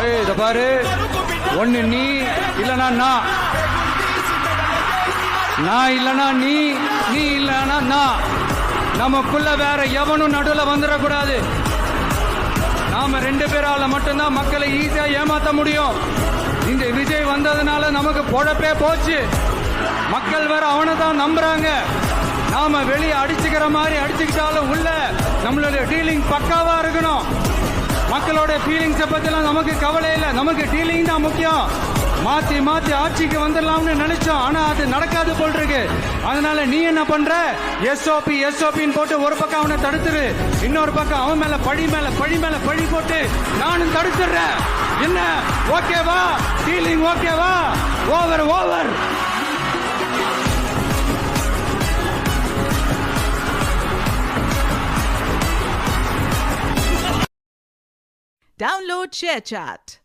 இத பாரு, ஒண்ணு நீ இல்லனா நான் இல்லனா நீ இல்லனா நான். நமக்குள்ள வேற எவனும் நடுவுல வந்துடக்கூடாது. நாம 2 பேரால மட்டும்தான் மக்களை ஈஸியா ஏமாத்த முடியும். இந்த விஜய் வந்ததுனால நமக்கு பொழப்பே போச்சு. மக்கள் வேற அவனை தான் நம்புறாங்க. நாம வெளியே அடிச்சுக்கிற மாதிரி அடிச்சுக்கிட்டாலும் உள்ள நம்மளுடைய டீலிங் பக்காவா இருக்கணும். மக்களோட ஃபீலிங்ஸை பத்திலாம் நமக்கு கவலை இல்லை. நமக்கு டீலிங் தான் முக்கியம். மாத்தி ஆட்சிக்கு வந்துடலாம்னு நினைச்சோம், ஆனா அது நடக்காது போல் இருக்கு. அதனால நீ என்ன பண்ற? எஸ்ஓபின்னு போட்டு ஒரு பக்கம் அவனை தடுத்துரு, இன்னொரு பக்கம் அவன் மேல பழி போட்டு நானும் தடுத்துடுறேன். என்ன ஓகேவா? டீலிங் ஓகேவா? ஓவர். Download ShareChat.